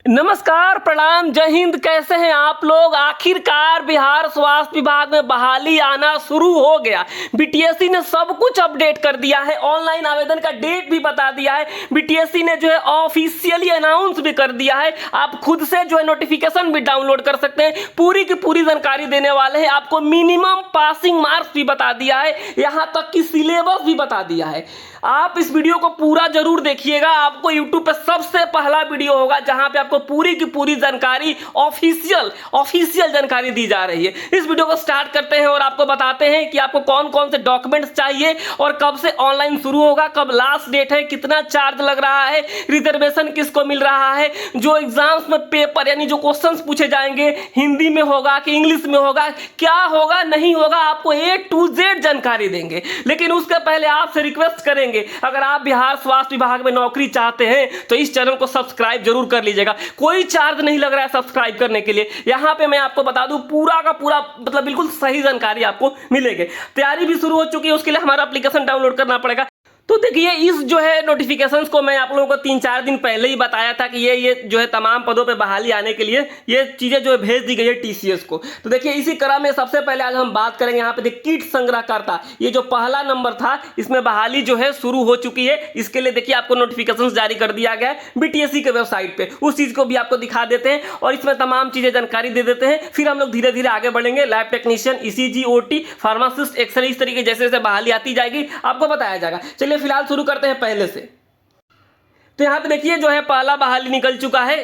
नमस्कार, प्रणाम, जय हिंद। कैसे हैं आप लोग। आखिरकार बिहार स्वास्थ्य विभाग में बहाली आना शुरू हो गया। बीटीएससी ने सब कुछ अपडेट कर दिया है, ऑनलाइन आवेदन का डेट भी बता दिया है। बीटीएससी ने जो है ऑफिशियली अनाउंस भी कर दिया है। आप खुद से जो है नोटिफिकेशन भी डाउनलोड कर सकते हैं। पूरी की पूरी जानकारी देने वाले हैं। आपको मिनिमम पासिंग मार्क्स भी बता दिया है, यहां तक कि सिलेबस भी बता दिया है। आप इस वीडियो को पूरा जरूर देखिएगा। आपको यूट्यूब पे सबसे पहला वीडियो होगा जहां पे आपको पूरी की पूरी जानकारी ऑफिशियल जानकारी दी जा रही है। इस वीडियो को स्टार्ट करते हैं और आपको बताते हैं कि आपको कौन कौन से डॉक्यूमेंट्स चाहिए और कब से ऑनलाइन शुरू होगा, कब लास्ट डेट है, कितना चार्ज लग रहा है, रिजर्वेशन किसको मिल रहा है, जो एग्जाम्स में पेपर यानी जो क्वेश्चंस पूछे जाएंगे हिंदी में होगा कि इंग्लिश में होगा, क्या होगा नहीं होगा, आपको A to Z जानकारी देंगे। लेकिन उसके पहले आपसे रिक्वेस्ट करेंगे, अगर आप बिहार स्वास्थ्य विभाग में नौकरी चाहते हैं तो इस चैनल को सब्सक्राइब जरूर कर लीजिएगा। कोई चार्ज नहीं लग रहा है सब्सक्राइब करने के लिए। यहां पे मैं आपको बता दूं पूरा का पूरा मतलब बिल्कुल सही जानकारी आपको मिलेगी। तैयारी भी शुरू हो चुकी है, उसके लिए हमारा एप्लीकेशन डाउनलोड करना पड़ेगा। तो देखिए, इस जो है नोटिफिकेशंस को मैं आप लोगों को 3-4 दिन पहले ही बताया था कि ये जो है तमाम पदों पे बहाली आने के लिए ये चीजें जो है भेज दी गई है टीसीएस को। तो देखिए, इसी क्रम में सबसे पहले आज हम बात करेंगे यहाँ पे देखिए किट संग्रहकर्ता, ये जो पहला नंबर था इसमें बहाली जो है शुरू हो चुकी है। इसके लिए देखिए आपको नोटिफिकेशन जारी कर दिया गया है बीटीएससी के वेबसाइट पे। उस चीज को भी आपको दिखा देते हैं और इसमें तमाम चीजें जानकारी दे देते हैं। फिर हम लोग धीरे धीरे आगे बढ़ेंगे। Lab technician, ECG, OT, pharmacist, X-ray, इस तरीके जैसे जैसे बहाली आती जाएगी आपको बताया जाएगा। चलिए फिलहाल शुरू करते हैं पहले से। तो यहां पे देखिए जो है पहला बहाली निकल चुका है।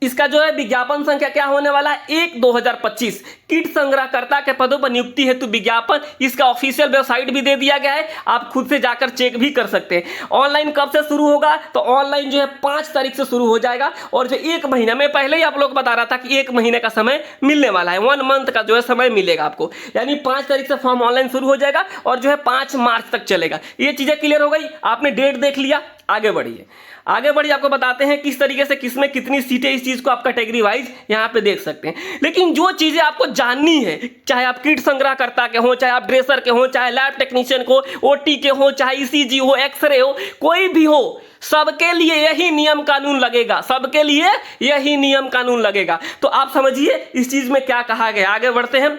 इसका जो है विज्ञापन संख्या क्या होने वाला है 1/2025। किट संग्रहकर्ता के पदों पर नियुक्ति हेतु विज्ञापन, इसका ऑफिशियल वेबसाइट भी दे दिया गया है। आप खुद से जाकर चेक भी कर सकते हैं। ऑनलाइन कब से शुरू होगा तो ऑनलाइन जो है 5 तारीख से शुरू हो जाएगा। और जो 1 महीना में पहले ही आप लोग बता रहा था कि 1 महीने का समय मिलने वाला है, 1 मंथ का जो है समय मिलेगा आपको। यानी 5 तारीख से फॉर्म ऑनलाइन शुरू हो जाएगा और जो है 5 मार्च तक चलेगा। ये चीजें क्लियर हो गई। आपने डेट देख लिया, आगे बढ़िए। आगे बढ़िए, आपको बताते हैं किस तरीके से किसमें कितनी सीटें, इस चीज को आप कैटेगरी वाइज यहां पे देख सकते हैं। लेकिन जो चीजें आपको जाननी है, चाहे आप किट संग्रहकर्ता के हो, चाहे आप ड्रेसर के हो, चाहे लैब टेक्नीशियन को, ओटी के हो, चाहे ईसीजी हो, एक्सरे हो, कोई भी हो, सबके लिए यही नियम कानून लगेगा। सबके लिए यही नियम कानून लगेगा। तो आप समझिए इस चीज में क्या कहा गया। आगे बढ़ते हैं।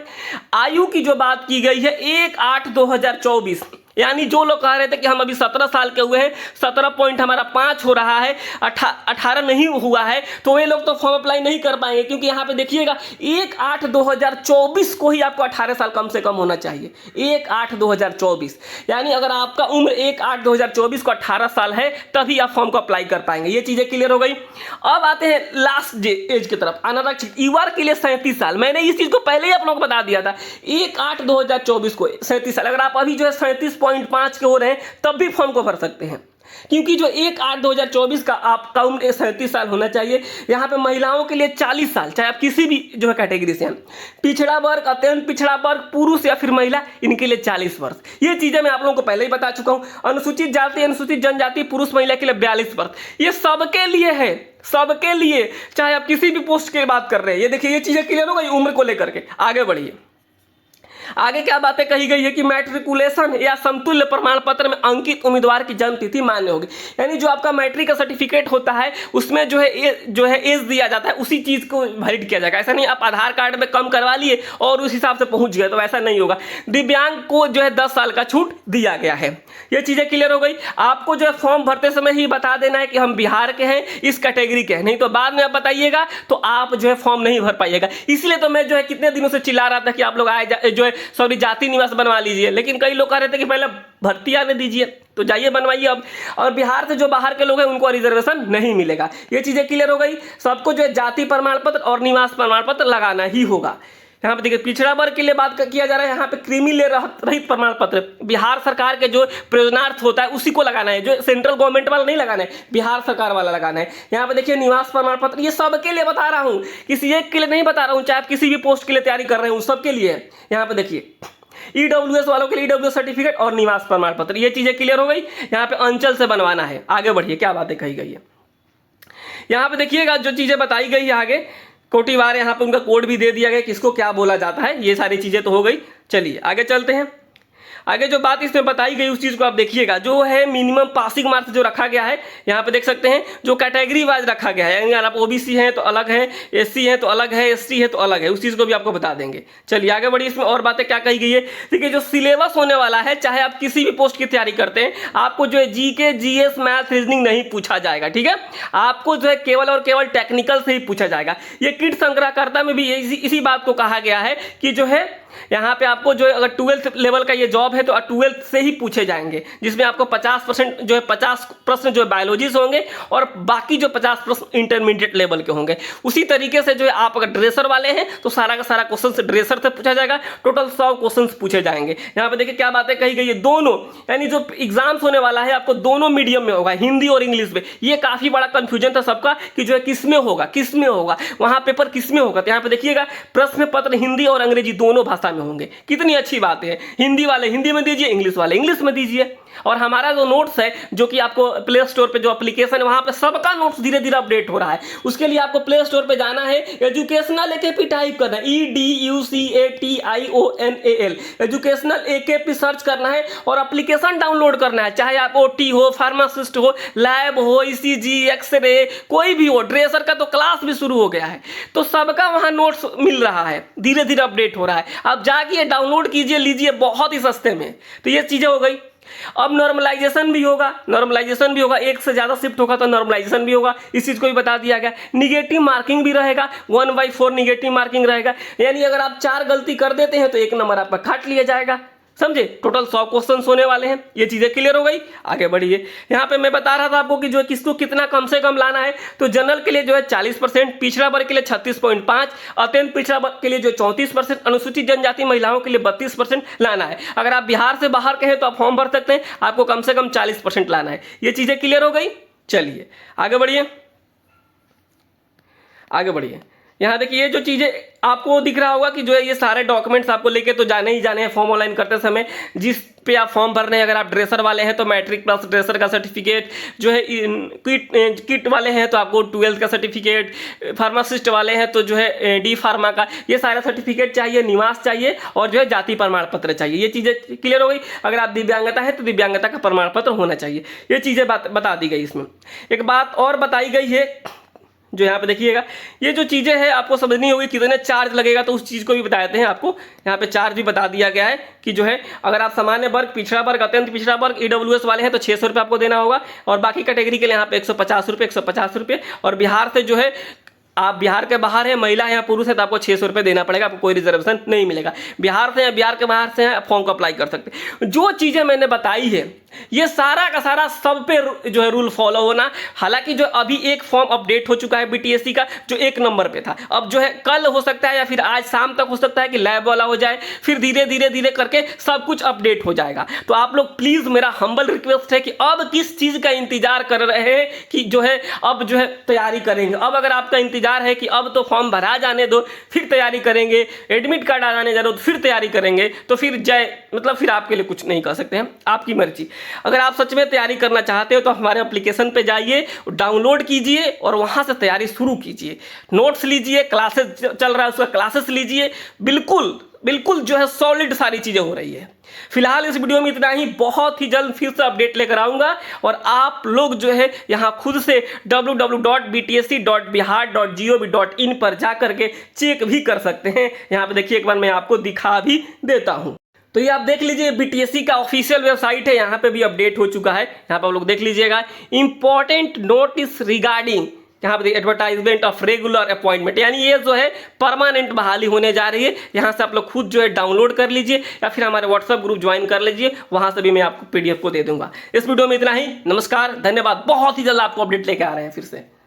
आयु की जो बात की गई है 1/8/2024, यानी जो लोग कह रहे थे कि हम अभी 17 साल के हुए हैं, 17 पॉइंट हमारा 5 हो रहा है, 18 नहीं हुआ है, तो वे लोग तो फॉर्म अप्लाई नहीं कर पाएंगे। क्योंकि यहाँ पे देखिएगा 1/8/2024 को ही आपको 18 साल कम से कम होना चाहिए। 1/8/2024 यानी अगर आपका उम्र 1/8/2024 को 18 साल है तभी आप फॉर्म को अप्लाई कर पाएंगे। ये चीजें क्लियर हो गई। अब आते हैं लास्ट एज की तरफ, अनारक्षित युवा के लिए 37 साल। मैंने इस चीज को पहले ही आप लोगों को बता दिया था। 1/8/2024 को 37 साल, अगर आप अभी जो है 37.5 के हो रहे हैं तब भी फॉर्म को भर सकते हैं। क्योंकि जो 1/8/2024 का आपका उम्र 37 साल होना चाहिए। यहाँ पे महिलाओं के लिए 40 साल, चाहे आप किसी भी जो है कैटेगरी से हैं। पिछड़ा वर्ग, अत्यंत पिछड़ा वर्ग, पुरुष या फिर महिला, इनके लिए 40 वर्ष। ये चीजें मैं आप लोगों को पहले ही बता चुका हूं। अनुसूचित जाति, अनुसूचित जनजाति, पुरुष महिला के लिए 42 वर्ष। ये सबके लिए है, सबके लिए, चाहे आप किसी भी पोस्ट की बात कर रहे हैं। ये देखिए, ये चीजें क्लियर हो गई उम्र को लेकर के। आगे बढ़िए। आगे क्या बातें कही गई है कि मैट्रिकुलेशन या समतुल्य प्रमाण पत्र में अंकित उम्मीदवार की जन्म तिथि मान्य होगी। यानी जो आपका मैट्रिक का सर्टिफिकेट होता है उसमें जो है एज दिया जाता है, उसी चीज को वैलिड किया जाएगा। ऐसा नहीं आप आधार कार्ड में कम करवा लिए और उस हिसाब से पहुंच गए, तो ऐसा नहीं होगा। दिव्यांग को जो है 10 साल का छूट दिया गया है। ये चीजें क्लियर हो गई। आपको जो है फॉर्म भरते समय ही बता देना है कि हम बिहार के हैं, इस कैटेगरी के हैं, नहीं तो बाद में आप बताइएगा तो आप जो है फॉर्म नहीं भर पाइएगा। इसलिए तो मैं जो है कितने दिनों से चिल्ला रहा था कि आप लोग आए जो है सॉरी जाति निवास बनवा लीजिए। लेकिन कई लोग कह रहे थे कि पहले भर्ती आने दीजिए, तो जाइए बनवाइए अब। और बिहार से जो बाहर के लोग हैं उनको रिजर्वेशन नहीं मिलेगा। ये चीजें क्लियर हो गई। सबको जो है जाति प्रमाण पत्र और निवास प्रमाण पत्र लगाना ही होगा। यहाँ पे देखिए पिछड़ा वर्ग के लिए बात किया जा रहा है। यहाँ पे क्रीमी ले रहित प्रमाण पत्र बिहार सरकार के जो प्रयोजनार्थ होता है उसी को लगाना है, जो सेंट्रल गवर्नमेंट वाला नहीं लगाना है, बिहार सरकार वाला लगाना है। यहाँ पे देखिए निवास प्रमाण पत्र, ये सबके लिए बता रहा हूँ, किसी एक के लिए नहीं बता रहा हूँ। चाहे आप किसी भी पोस्ट के लिए तैयारी कर रहे हो सबके लिए है। यहाँ पे देखिए ईडब्ल्यूएस वालों के लिए ईडब्ल्यूएस सर्टिफिकेट और निवास प्रमाण पत्र, ये चीजें क्लियर हो गई। यहाँ पे अंचल से बनवाना है। आगे बढ़िए, क्या बातें कही गई है यहाँ पे देखिएगा। जो चीजें बताई गई है आगे कोटिवार, यहाँ पे उनका कोड भी दे दिया गया किसको क्या बोला जाता है। ये सारी चीजें तो हो गई। चलिए आगे चलते हैं। आगे जो बात इसमें बताई गई उस चीज़ को आप देखिएगा, जो है मिनिमम पासिंग मार्क्स जो रखा गया है यहाँ पे देख सकते हैं, जो कैटेगरी वाइज रखा गया है, यानी अगर आप ओबीसी हैं तो अलग है, एससी है तो अलग है, एसटी है तो अलग है, उस चीज़ को भी आपको बता देंगे। चलिए आगे बढ़िए, इसमें और बातें क्या कही गई है। देखिए जो सिलेबस होने वाला है, चाहे आप किसी भी पोस्ट की तैयारी करते हैं, आपको जो है जीके, जीएस, मैथ, रीजनिंग नहीं पूछा जाएगा, ठीक है। आपको जो है केवल और केवल टेक्निकल से ही पूछा जाएगा। ये किट संग्रहकर्ता में भी इसी बात को कहा गया है कि जो है यहाँ पे आपको जो है अगर 12th लेवल का ये जॉब है तो 12th से ही पूछे जाएंगे, जिसमें आपको 50% जो है 50 प्रश्न जो है बायोलॉजी से होंगे और बाकी जो 50 प्रश्न इंटरमीडिएट लेवल के होंगे। उसी तरीके से जो है आप अगर ड्रेसर वाले हैं तो सारा का सारा क्वेश्चन ड्रेसर से पूछा जाएगा, टोटल 100 क्वेश्चन पूछे जाएंगे। यहाँ पे देखिए क्या बातें कही गई है, दोनों यानी जो एग्जाम्स होने वाला है आपको दोनों मीडियम में होगा, हिंदी और इंग्लिश में। ये काफी बड़ा कंफ्यूजन था सबका कि जो है किसमें होगा वहां पेपर किसमें होगा। तो यहाँ पे देखिएगा प्रश्न पत्र हिंदी और अंग्रेजी दोनों भाषा में होंगे। कितनी अच्छी बात है, हिंदी वाले हिंदी में दीजिए, इंग्लिश वाले इंग्लिश में दीजिए। और हमारा जो नोट्स है, जो कि आपको प्ले स्टोर पे जो एप्लीकेशन है वहां पे सबका नोट्स धीरे धीरे अपडेट हो रहा है। उसके लिए आपको प्ले स्टोर पे जाना है, एजुकेशनल एकेपी टाइप करना है, EDUCATIONAL, एजुकेशनल एकेपी सर्च करना है और एप्लीकेशन डाउनलोड करना है। चाहे आप ओटी हो, फार्मासिस्ट हो, लैब हो, ECG, एक्सरे, कोई भी हो, ड्रेसर का तो क्लास भी शुरू हो गया है, तो सबका वहां नोट्स मिल रहा है, धीरे धीरे अपडेट हो रहा है। आप जाके डाउनलोड कीजिए, लीजिए बहुत ही सस्ते में। तो ये चीजें हो गई। अब नॉर्मलाइजेशन भी होगा, एक से ज्यादा शिफ्ट होगा तो नॉर्मलाइजेशन भी होगा, इस चीज को भी बता दिया गया। निगेटिव मार्किंग भी रहेगा, 1/4 निगेटिव मार्किंग रहेगा, यानी अगर आप 4 गलती कर देते हैं तो 1 नंबर आपका काट लिया जाएगा, समझे। टोटल 100 क्वेश्चन होने वाले हैं। ये चीजें क्लियर हो गई। आगे बढ़िए, यहाँ पे मैं बता रहा था आपको कि जो है किसको कितना कम से कम लाना है। तो जनरल के लिए जो है 40%, पिछड़ा वर्ग के लिए 36.5, अत्यंत पिछड़ा वर्ग के लिए जो 34%, अनुसूचित जनजाति महिलाओं के लिए 32% लाना है। अगर आप बिहार से बाहर के हैं तो आप फॉर्म भर सकते हैं, आपको कम से कम 40% लाना है। ये चीजें क्लियर हो गई। चलिए आगे बढ़िए, यहाँ देखिए ये जो चीजें आपको दिख रहा होगा कि जो है ये सारे डॉक्यूमेंट्स आपको लेके तो जाने ही जाने हैं फॉर्म ऑनलाइन करते समय। जिस पे आप फॉर्म भर रहे हैं, अगर आप ड्रेसर वाले हैं तो मैट्रिक प्लस ड्रेसर का सर्टिफिकेट, जो है किट वाले हैं तो आपको 12th का सर्टिफिकेट, फार्मासिस्ट वाले हैं तो जो है डी फार्मा का, ये सारा सर्टिफिकेट चाहिए, निवास चाहिए और जो है जाति प्रमाण पत्र चाहिए। ये चीज़ें क्लियर हो गई। अगर आप दिव्यांगता है तो दिव्यांगता का प्रमाण पत्र होना चाहिए। ये चीज़ें बता दी गई। इसमें एक बात और बताई गई है, जो यहाँ पे देखिएगा, ये जो चीज़ें हैं आपको समझनी होगी, कितने चार्ज लगेगा तो उस चीज़ को भी बता देते हैं आपको। यहाँ पे चार्ज भी बता दिया गया है कि जो है अगर आप सामान्य वर्ग, पिछड़ा वर्ग, अत्यंत पिछड़ा वर्ग, EWS वाले हैं तो 600 रुपये आपको देना होगा, और बाकी कैटेगरी के लिए यहाँ पे 150 रुपये। और बिहार से जो है आप बिहार के बाहर हैं, महिला है या पुरुष है तो आपको 600 रुपये देना पड़ेगा, आपको कोई रिजर्वेशन नहीं मिलेगा। बिहार से या बिहार के बाहर से हैं, आप फॉर्म को अप्लाई कर सकते हैं। जो चीज़ें मैंने बताई है ये सारा का सारा सब पे जो है रूल फॉलो होना। हालांकि जो अभी एक फॉर्म अपडेट हो चुका है BTSC का, जो 1 नंबर पे था, अब जो है कल हो सकता है या फिर आज शाम तक हो सकता है कि लैब वाला हो जाए, फिर धीरे धीरे करके सब कुछ अपडेट हो जाएगा। तो आप लोग प्लीज, मेरा हम्बल रिक्वेस्ट है कि अब किस चीज का इंतजार कर रहे हैं कि जो है अब जो है तैयारी करेंगे। अब अगर आपका इंतजार है कि अब तो फॉर्म भरा जाने दो फिर तैयारी करेंगे, एडमिट कार्ड आ जाने दो फिर तैयारी करेंगे, तो फिर फिर आपके लिए कुछ नहीं कर सकते हैं, आपकी मर्जी। अगर आप सच में तैयारी करना चाहते हो तो हमारे एप्लीकेशन पे जाइए, डाउनलोड कीजिए और वहां से तैयारी शुरू कीजिए। नोट्स लीजिए, क्लासेस चल रहा है उसका क्लासेस लीजिए, बिल्कुल जो है सॉलिड सारी चीजें हो रही है। फिलहाल इस वीडियो में इतना ही, बहुत ही जल्द फिर से अपडेट लेकर आऊंगा और आप लोग जो है यहाँ खुद से www.btsc.bihar.gov.in पर जाकर के चेक भी कर सकते हैं। यहाँ पे देखिए एक बार मैं आपको दिखा भी देता हूँ। तो ये आप देख लीजिए, BTSC का ऑफिशियल वेबसाइट है, यहाँ पे भी अपडेट हो चुका है। यहाँ पे आप लोग देख लीजिएगा, इंपॉर्टेंट नोटिस रिगार्डिंग, यहाँ पे एडवर्टाइजमेंट ऑफ रेगुलर अपॉइंटमेंट, यानी ये जो है परमानेंट बहाली होने जा रही है। यहाँ से आप लोग खुद जो है डाउनलोड कर लीजिए या फिर हमारे व्हाट्सएप ग्रुप ज्वाइन कर लीजिए, वहां से भी मैं आपको PDF को दे दूंगा। इस वीडियो में इतना ही, नमस्कार, धन्यवाद। बहुत ही जल्द आपको अपडेट लेके आ रहे हैं फिर से।